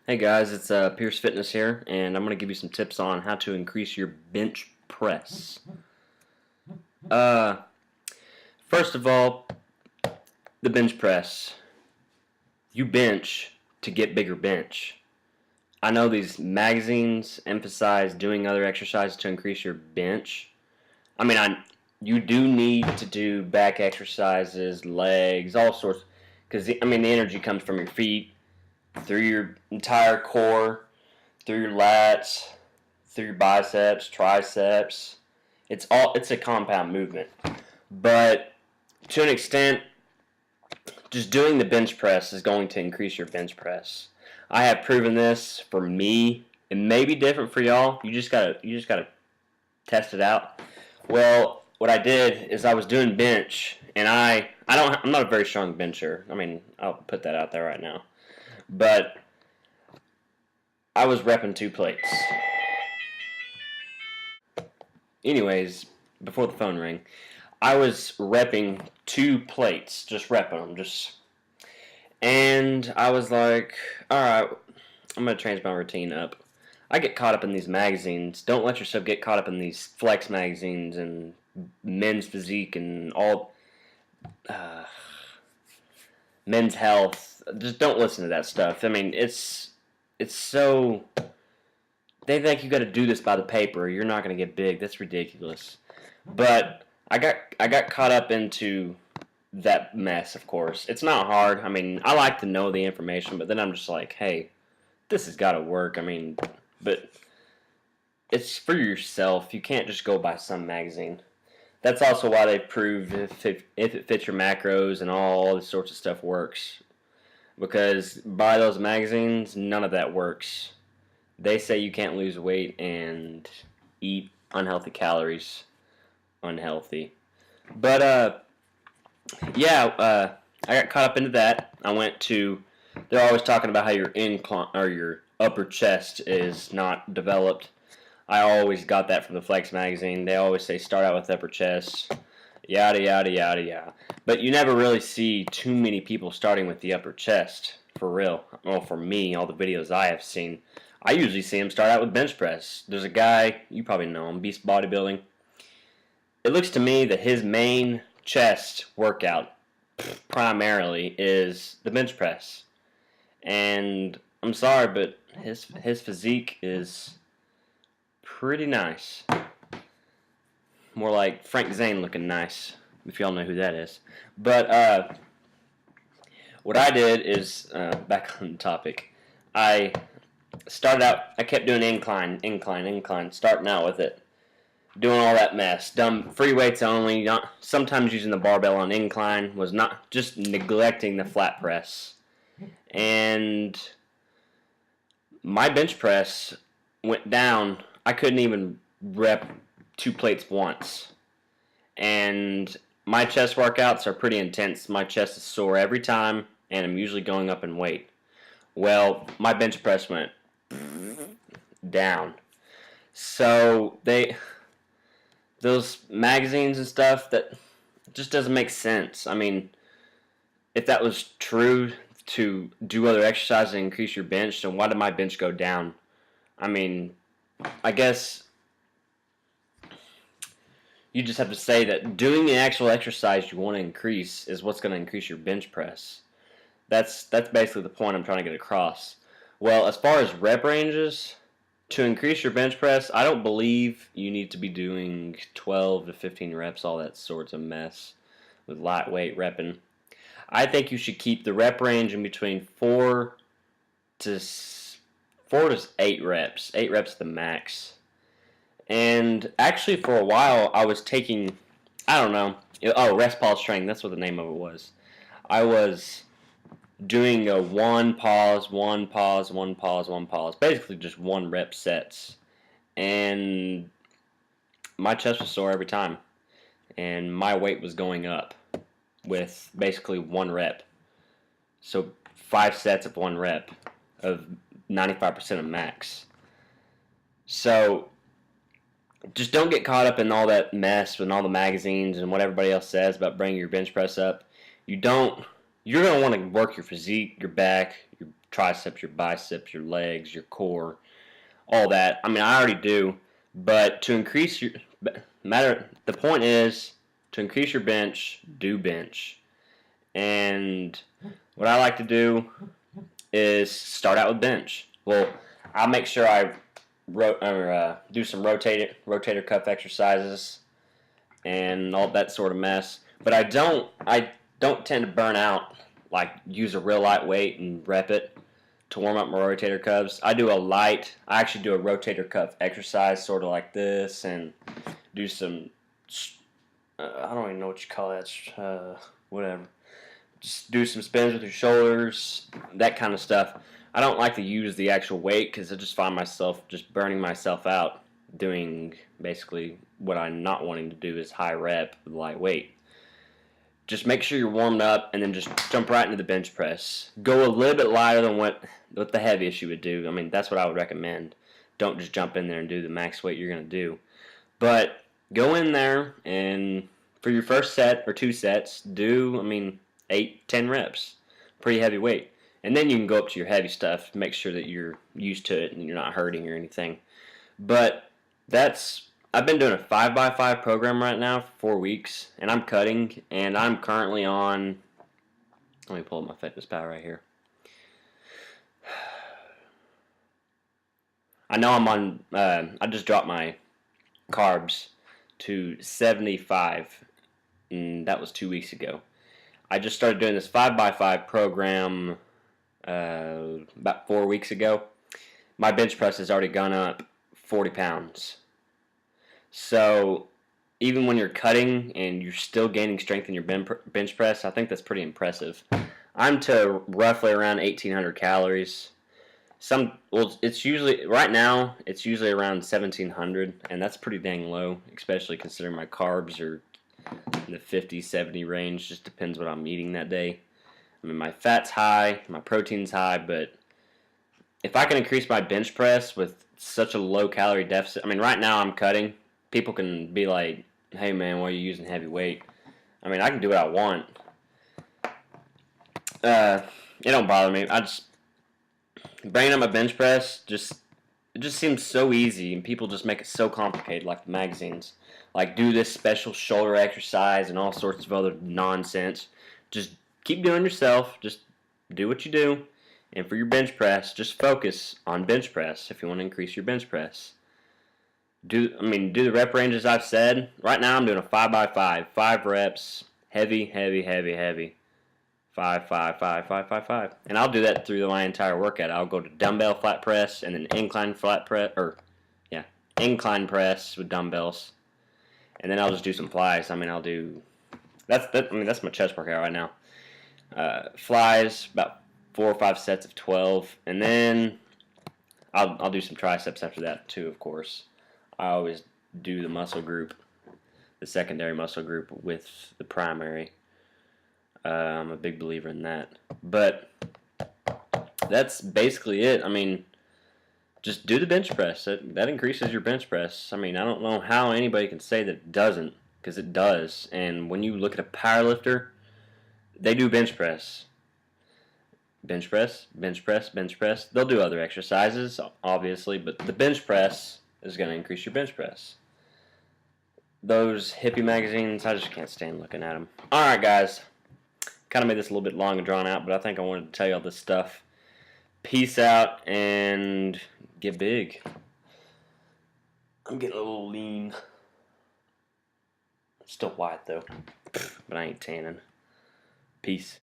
Hey guys, it's Pierce Fitness here, and I'm going to give you some tips on how to increase your bench press. Uh, First of all, the bench press. You bench to get bigger bench. I know these magazines emphasize doing other exercises to increase your bench. You do need to do back exercises, legs, all sorts, because the energy comes from your feet, through your entire core, through your lats, through your biceps, triceps. It's a compound movement. But to an extent, just doing the bench press is going to increase your bench press. I have proven this for me. It may be different for y'all. You just gotta test it out. Well, what I did is I was doing bench, and I'm not a very strong bencher. I'll put that out there right now. But I was repping 2 plates. Anyways, before the phone rang, I was repping 2 plates, just repping them, and I was like, all right, I'm gonna change my routine up. I get caught up in these magazines. Don't let yourself get caught up in these flex magazines and men's physique and all men's health. Just don't listen to that stuff. It's so they think you got to do this by the paper. You're not going to get big. That's ridiculous. But I got caught up into that mess. Of course, it's not hard. I like to know the information, but then I'm just like, hey, this has got to work. But it's for yourself. You can't just go by some magazine. That's also why they prove if it fits your macros and all this sorts of stuff works. Because by those magazines, none of that works. They say you can't lose weight and eat unhealthy calories. Unhealthy. But, I got caught up into that. They're always talking about how your incline, or your upper chest is not developed. I always got that from the Flex magazine. They always say start out with upper chest, yada, yada, yada, yada. But you never really see too many people starting with the upper chest, for real. Well, for me, all the videos I have seen, I usually see him start out with bench press. There's a guy, you probably know him, Beast Bodybuilding. It looks to me that his main chest workout primarily is the bench press. And I'm sorry, but his physique is pretty nice. More like Frank Zane looking nice, if y'all know who that is. But what I did is, back on the topic, I kept doing incline, starting out with it. Doing all that mess. Dumb free weights only, sometimes using the barbell on incline, was not just neglecting the flat press. And my bench press went down. I couldn't even rep 2 plates once. And my chest workouts are pretty intense. My chest is sore every time, and I'm usually going up in weight. Well, my bench press went down. So those magazines and stuff, that just doesn't make sense. If that was true to do other exercises and increase your bench, then why did my bench go down? I guess you just have to say that doing the actual exercise you want to increase is what's going to increase your bench press. That's basically the point I'm trying to get across. Well, as far as rep ranges, to increase your bench press, I don't believe you need to be doing 12 to 15 reps, all that sorts of mess with lightweight repping. I think you should keep the rep range in between 4 to 8 reps. 8 reps at the max. And actually, for a while, I was taking, rest pause training. That's what the name of it was. I was doing a 1 pause, 1 pause, 1 pause, 1 pause. Basically, just 1 rep sets. And my chest was sore every time. And my weight was going up with basically 1 rep. So 5 sets of 1 rep of 95% of max. So just don't get caught up in all that mess with all the magazines and what everybody else says about bringing your bench press up. You're going to want to work your physique, your back, your triceps, your biceps, your legs, your core, all that. I mean, I already do, but to increase your the point is to increase your bench, do bench. And what I like to do is start out with bench. Well, I'll make sure I do some rotator cuff exercises and all that sort of mess. But I don't tend to burn out, like use a real light weight and rep it to warm up my rotator cuffs. I actually do a rotator cuff exercise sort of like this, and do some I don't even know what you call that, whatever. Just do some spins with your shoulders, that kind of stuff. I don't like to use the actual weight because I just find myself just burning myself out doing basically what I'm not wanting to do is high rep with light weight. Just make sure you're warmed up and then just jump right into the bench press. Go a little bit lighter than what the heaviest you would do. I mean, that's what I would recommend. Don't just jump in there and do the max weight you're going to do. But go in there and for your first set or 2 sets, do, 8, 10 reps. Pretty heavy weight. And then you can go up to your heavy stuff. Make sure that you're used to it and you're not hurting or anything. But I've been doing a 5x5 program right now for 4 weeks, and I'm cutting, and I'm currently on, let me pull up my FitnessPal right here. I know I'm on, I just dropped my carbs to 75, and that was 2 weeks ago. I just started doing this 5x5 program about 4 weeks ago. My bench press has already gone up 40 pounds. So even when you're cutting and you're still gaining strength in your bench press, I think that's pretty impressive. I'm to roughly around 1,800 calories. It's usually right now it's usually around 1,700, and that's pretty dang low, especially considering my carbs are in the 50, 70 range. Just depends what I'm eating that day. I mean, my fat's high, my protein's high, but if I can increase my bench press with such a low calorie deficit, I mean, right now I'm cutting. People can be like, hey man, why are you using heavy weight? I mean, I can do what I want. It don't bother me. I just bringing up my bench press, it just seems so easy, and people just make it so complicated, like the magazines. Like, do this special shoulder exercise and all sorts of other nonsense. Just keep doing yourself. Just do what you do. And for your bench press, just focus on bench press if you want to increase your bench press. Do the rep ranges I've said. Right now I'm doing a 5x5. 5 reps. Heavy, heavy, heavy, heavy. 5, 5, 5, 5, 5, 5. And I'll do that through my entire workout. I'll go to dumbbell flat press and then incline press with dumbbells. And then I'll just do some flies. That's my chest workout right now. Flies, about 4 or 5 sets of 12. And then I'll do some triceps after that too, of course. I always do the muscle group, the secondary muscle group with the primary. I'm a big believer in that. But that's basically it. I mean, just do the bench press. That increases your bench press. I mean, I don't know how anybody can say that it doesn't, because it does. And when you look at a powerlifter, they do bench press. Bench press, bench press, bench press. They'll do other exercises, obviously, but the bench press is going to increase your bench press. Those hippie magazines, I just can't stand looking at them. Alright, guys. Kind of made this a little bit long and drawn out, but I think I wanted to tell you all this stuff. Peace out and get big. I'm getting a little lean. Still white, though. But I ain't tanning. Peace.